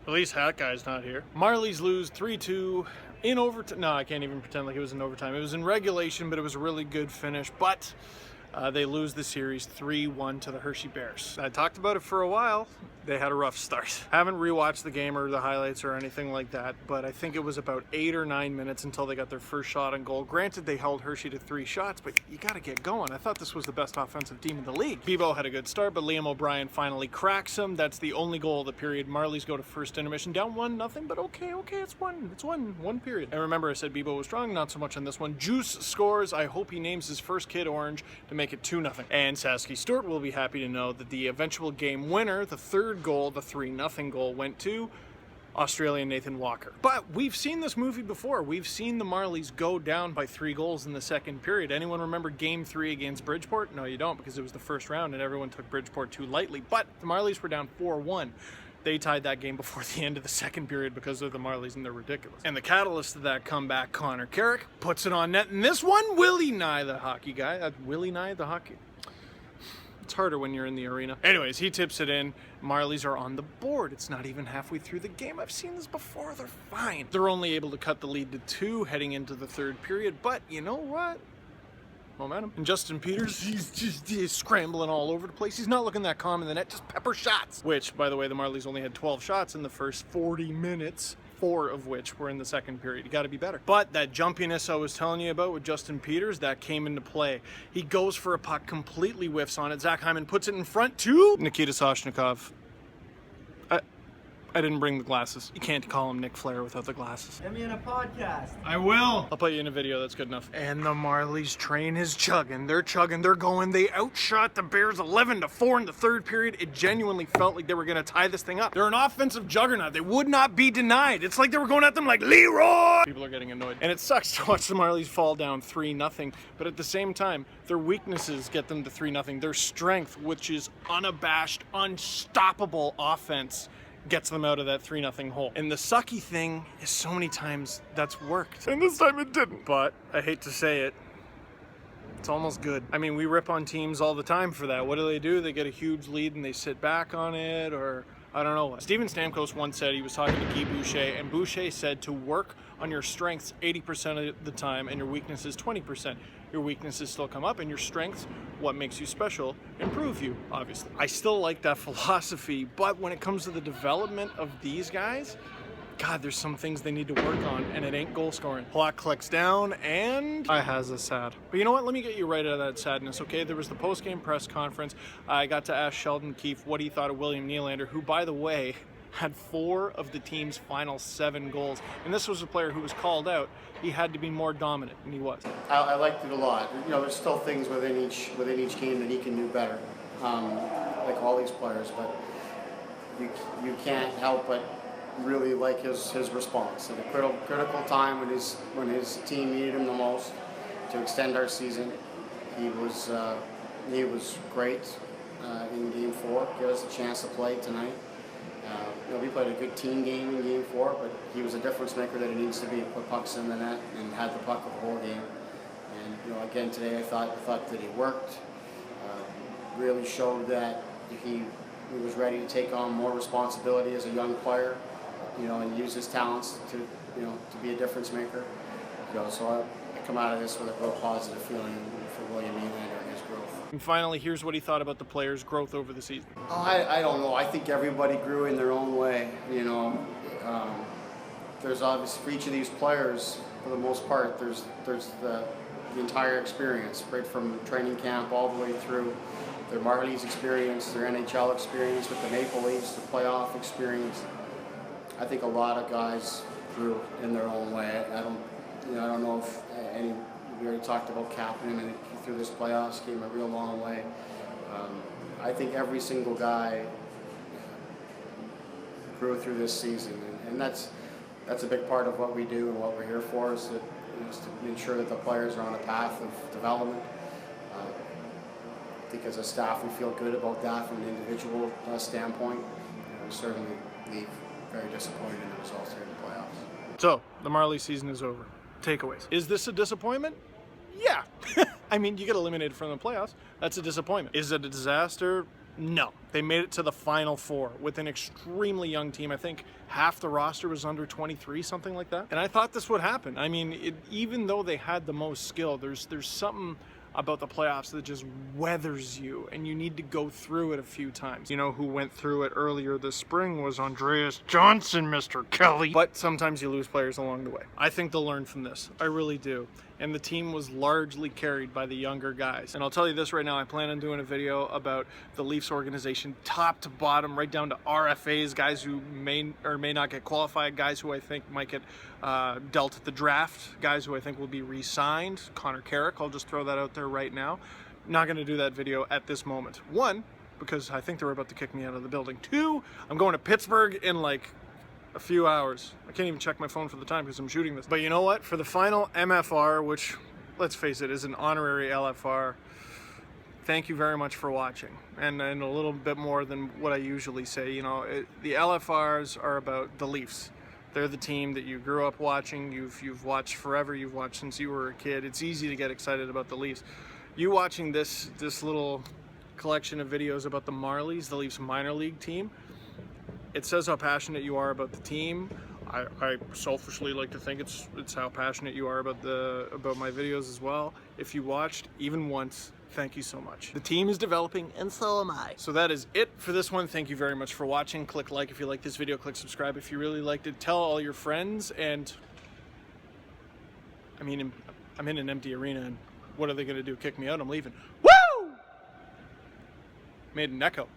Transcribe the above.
At least that guy's not here. Marlies lose 3-2 in overtime. No, I can't even pretend like it was in overtime. It was in regulation, but it was a really good finish. But they lose the series 3-1 to the Hershey Bears. I talked about it for a while. They had a rough start. Haven't rewatched the game or the highlights or anything like that, but I think it was about 8 or 9 minutes until they got their first shot on goal. Granted, they held Hershey to 3 shots, but you gotta get going. I thought this was the best offensive team in the league. Bebo had a good start, but Liam O'Brien finally cracks him. That's the only goal of the period. Marlies go to first intermission, down 1-0, but okay, it's one period. And remember, I said Bebo was strong, not so much on this one. Juice scores. I hope he names his first kid Orange to make it 2-0. And Sasky Stewart will be happy to know that the eventual game winner, the third goal, the 3-0 goal, went to Australian Nathan Walker. But we've seen this movie before. We've seen the Marlies go down by 3 goals in the second period. Anyone remember Game 3 against Bridgeport? No, you don't, because it was the first round and everyone took Bridgeport too lightly. But the Marlies were down 4-1. They tied that game before the end of the second period because of the Marlies and they're ridiculous. And the catalyst of that comeback, Connor Carrick, puts it on net. And this one, Willie Nye, the hockey guy. That's Willie Nye, the hockey. It's harder when you're in the arena. Anyways, he tips it in. Marlies are on the board. It's not even halfway through the game. I've seen this before. They're fine. They're only able to cut the lead to 2 heading into the third period. But you know what? Momentum. And Justin Peters, he's scrambling all over the place. He's not looking that calm in the net, just pepper shots. Which, by the way, the Marlies only had 12 shots in the first 40 minutes. 4 of which were in the second period. You got to be better. But that jumpiness I was telling you about with Justin Peters, that came into play. He goes for a puck, completely whiffs on it. Zach Hyman puts it in front to Nikita Soshnikov. I didn't bring the glasses. You can't call him Nick Flair without the glasses. Get me in a podcast. I will. I'll put you in a video. That's good enough. And the Marlies train is chugging. They're chugging. They're going. They outshot the Bears 11-4 in the third period. It genuinely felt like they were going to tie this thing up. They're an offensive juggernaut. They would not be denied. It's like they were going at them like Leroy. People are getting annoyed. And it sucks to watch the Marlies fall down 3-0. But at the same time, their weaknesses get them to 3-0. Their strength, which is unabashed, unstoppable offense, gets them out of that 3-0 hole. And the sucky thing is so many times that's worked. And this time it didn't. But I hate to say it, it's almost good. I mean, we rip on teams all the time for that. What do? They get a huge lead and they sit back on it, or I don't know. Steven Stamkos once said, he was talking to Guy Boucher, and Boucher said to work on your strengths 80% of the time and your weaknesses 20%. Your weaknesses still come up, and your strengths, what makes you special, improve you, obviously. I still like that philosophy, but when it comes to the development of these guys, God, there's some things they need to work on, and it ain't goal scoring. Clock clicks down, and I has a sad. But you know what? Let me get you right out of that sadness, okay? There was the post-game press conference. I got to ask Sheldon Keefe what he thought of William Nylander, who, by the way, had 4 of the team's final 7 goals. And this was a player who was called out. He had to be more dominant, and he was. I liked it a lot. You know, there's still things within each game that he can do better, like all these players. But you can't help but really like his response at a critical time when his team needed him the most to extend our season. He was great in Game 4. Give us a chance to play tonight. We played a good team game in Game 4, but he was a difference maker that he needs to be. Put pucks in the net and had the puck the whole game. And again today, I thought that he worked. Really showed that he was ready to take on more responsibility as a young player. And use his talents to be a difference maker. So I come out of this with a real positive feeling for William Nylander and his growth. And finally, here's what he thought about the players' growth over the season. I don't know. I think everybody grew in their own way. There's obviously for each of these players, for the most part, there's the entire experience, right from training camp all the way through their Marlies experience, their NHL experience with the Maple Leafs, the playoff experience. I think a lot of guys grew in their own way. I don't know if we already talked about Kapanen, and through this playoffs came a real long way. I think every single guy grew through this season, and that's a big part of what we do and what we're here for, is to ensure that the players are on a path of development. I think as a staff we feel good about that from an individual standpoint. We certainly leave very disappointed in the results here in the playoffs. So, the Marlies season is over. Takeaways. Is this a disappointment? Yeah. I mean, you get eliminated from the playoffs. That's a disappointment. Is it a disaster? No, they made it to the Final Four with an extremely young team. I think half the roster was under 23, something like that. And I thought this would happen. I mean, even though they had the most skill, there's something about the playoffs that just weathers you, and you need to go through it a few times. You know who went through it earlier this spring was Andreas Johnson, Mr. Kelly. But sometimes you lose players along the way. I think they'll learn from this. I really do. And the team was largely carried by the younger guys. And I'll tell you this right now, I plan on doing a video about the Leafs organization, top to bottom, right down to RFAs, guys who may or may not get qualified, guys who I think might get dealt at the draft, guys who I think will be re-signed. Connor Carrick, I'll just throw that out there right now. Not gonna do that video at this moment. One, because I think they're about to kick me out of the building. Two, I'm going to Pittsburgh in like a few hours. I can't even check my phone for the time because I'm shooting this. But you know what? For the final MFR, which, let's face it, is an honorary LFR, thank you very much for watching. And a little bit more than what I usually say. You know, the LFRs are about the Leafs. They're the team that you grew up watching, you've watched forever, you've watched since you were a kid. It's easy to get excited about the Leafs. You watching this little collection of videos about the Marlies, the Leafs minor league team, it says how passionate you are about the team. I selfishly like to think it's how passionate you are about my videos as well. If you watched even once, thank you so much. The team is developing and so am I. So that is it for this one. Thank you very much for watching. Click like if you like this video, click subscribe if you really liked it. Tell all your friends, and I mean, I'm in an empty arena, and what are they gonna do? Kick me out? I'm leaving. Woo! Made an echo.